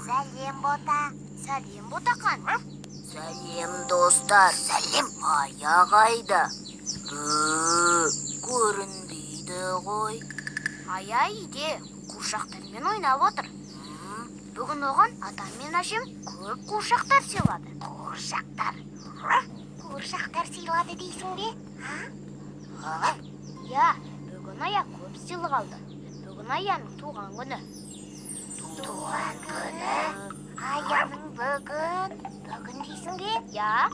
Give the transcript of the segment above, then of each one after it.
Сәлем, Бота. Сәлем, Ботақан. Сәлем, достар. Сәлем. Ая қайда? Көрінбейді ғой. Ая үйде қуыршақтармен ойнап отыр. Бүгін оған атам мен әжем көп қуыршақтар сыйлады. Қуыршақтар. Қуыршақтар сыйлады дейсің бе? Я, бүгін Ая көп сыйлық алды. Бүгін Аяның туған күні. Туған күні? Аяның бүгін дейсің бе? Я,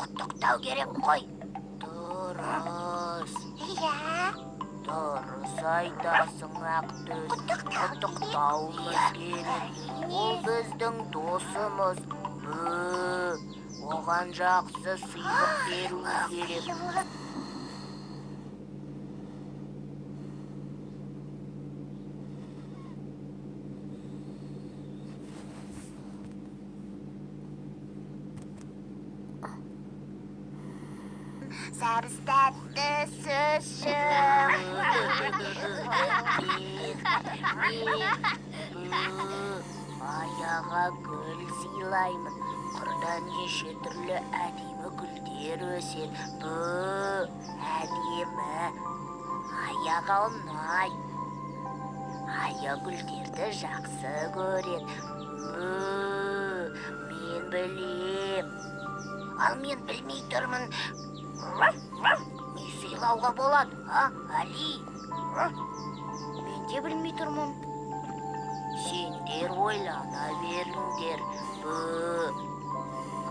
Құттықтау керек қой. Дұрыс. Иә. Дұрыс айтасың, Ақтөс. Құттықтауымыз керек. Ол біздің досымыз. Оған жақсы сыйлық беру керек. Сәріс тәтті сөзші. Аяға гүл сыйлаймын. Қырдан неше түрлі әдемі гүлдер өсер. Әдемі. Аяға ұнай. Ая гүлдерді жақсы көрет. Мен білем. Ал мен білмей тұрмын. Не сыйлауға болады, Али? мен де білмей тұрмын. Сендер ойлана беріңдер.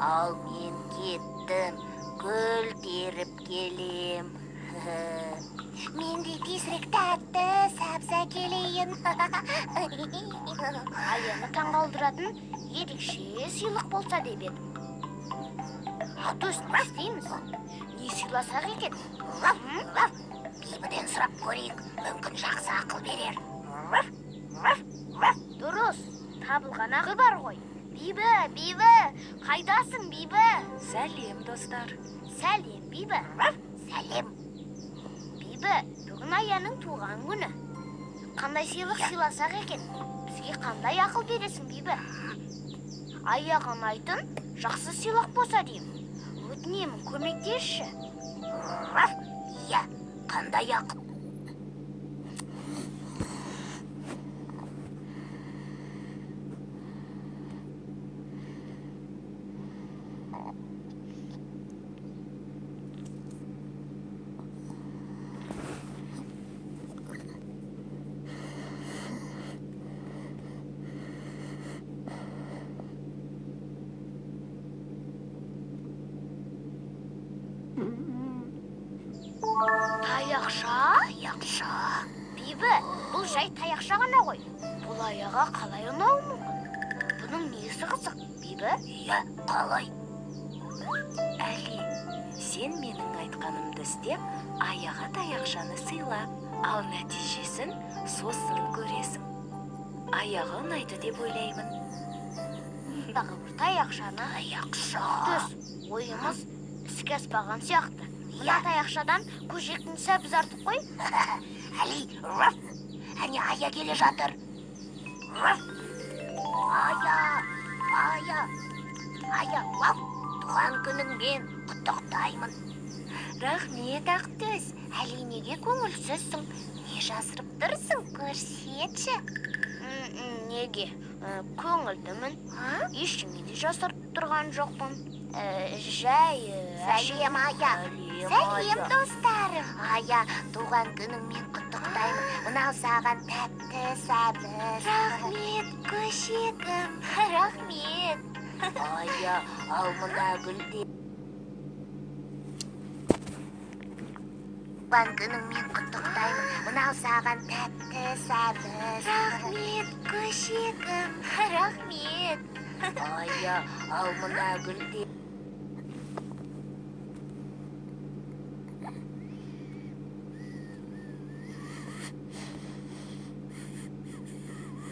Ал мен кеттім, гүл теріп келем. Мен де тезірек тәтті сәбза келейін. Аяны таңғалдыратын ерекше сыйлық болса деп едім. Ақтөс, не істейміз? Не сыйласақ екен? Бибіден сұрап көрейік, мүмкін жақсы ақыл берер. Дұрыс, табылған ақыл бар ғой. Бибі, қайдасың, Бибі? Сәлем, достар. Сәлем, Бибі. Сәлем. Бибі, бүгін Аяның туған күні. Қандай сыйлық сыйласақ екен? Бізге қандай ақыл бересің, Бибі? Аяға ұнайтын жақсы сыйлық болса деймін. Өтінемін, көмектесші. Иә, қандай ақыл? Таяқша? Бибі, бұл жай таяқша ғана ғой. Бұл Аяға қалай ұнауы мүмкін? Бұның несі қызық, Бибі? Иә, қалай? Әли, сен менің айтқанымды істеп, Аяға таяқшаны сыйла. Ал нәтижесін сосын көресің. Аяға ұнайды деп ойлаймын. Тағы бір таяқшаны. Таяқша. Ақтөс, ойымыз іске аспаған сияқты. Мына таяқшадан көжектің сәбіз артып қой. Али, әне Ая келе жатыр. Ая, туған күніңмен құттықтаймын. Рахмет, Ақтөс. Али, неге көңілсізсің? Не жасырып тұрсың, көрсетші. Неге? Көңілдімін. Ештеңе де жасырып тұрған жоқпын. Жай... Сәлем, Ая. Сәлем, достарым. Ая, туған күніңмен құттықтаймын. Мынау саған тәтті сәбіз. Рахмет, көшегім. Рахмет. Ая, ал мына гүлде. Туған күніңмен құттықтаймын. Мынау саған тәтті сәбіз. Рахмет, көшегім. Рахмет. Ая, ал мына гүлде.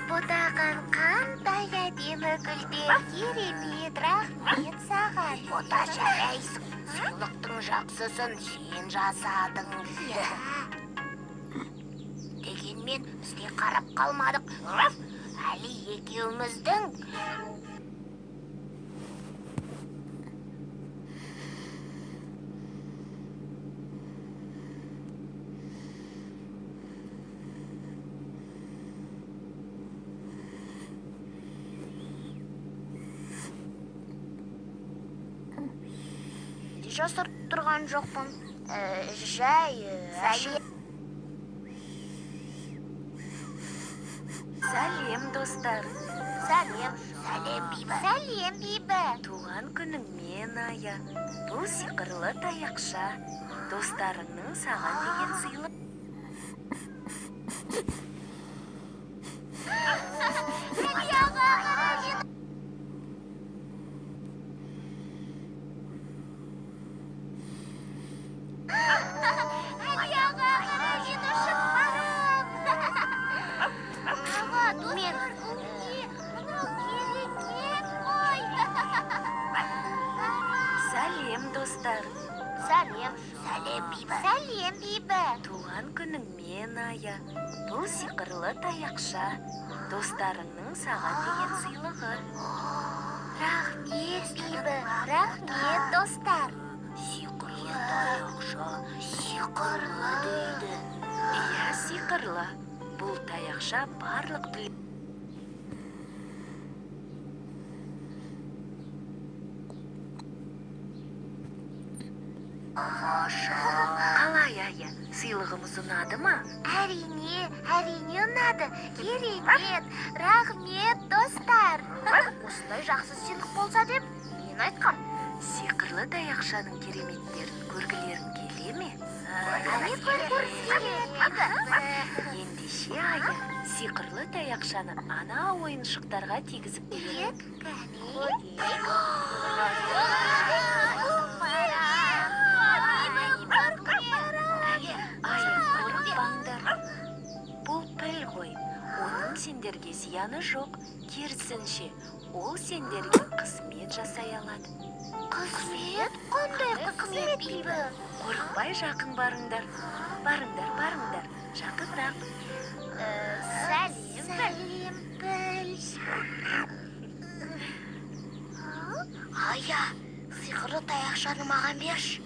Ботақан қандай әдемі гүлдер. Керемет, рахмет саған. Бота жарайсың. Сыйлықтың жақсысын сен жасадың. Иә. Дегенмен бізде қарап қалмадық. Әли екеуміздің жасырып тұрған жоқпын. Жай Сәлем, достар. сәлем. Сәлем, Бибі. Туған күніңмен, Ая. Бұл сиқырлы таяқша. Достарыңның саған деген сыйлық. Сәлем, достар. Сәлем. Сәлем, Бибі. Туған күніңмен, Ая. Бұл сиқырлы таяқша. Достарыңның саған деген сыйлығы. Рахмет, Бибі. Рахмет, достар. Сиқырлы таяқша, сиқырлы дейді. Иә, сиқырлы. Бұл таяқша барлық тіл. Қалай, Ая? Сыйлығымыз ұнады ма? Әрине ұнады. Керемет. Рахмет, достар. Осындай жақсы сыйлық болса деп мен айтқам. Сиқырлы таяқшаның кереметтерін көргілерің келе ме? Ендеше, Ая, сиқырлы таяқшаны ана ойыншықтарға тигізіп берейік. Ая, қорықпаңдар. Бұл піл ғой. Оның сендерге зияны жоқ. Керісінше, ол сендерге қызмет жасай алады. Қызмет? Қандай қызмет, Бибі? Қорықпай жақын барыңдар. Барыңдар. Жақынырақ. Сәлем, Піл. Ая, сиқырлы таяқшаны маған берші.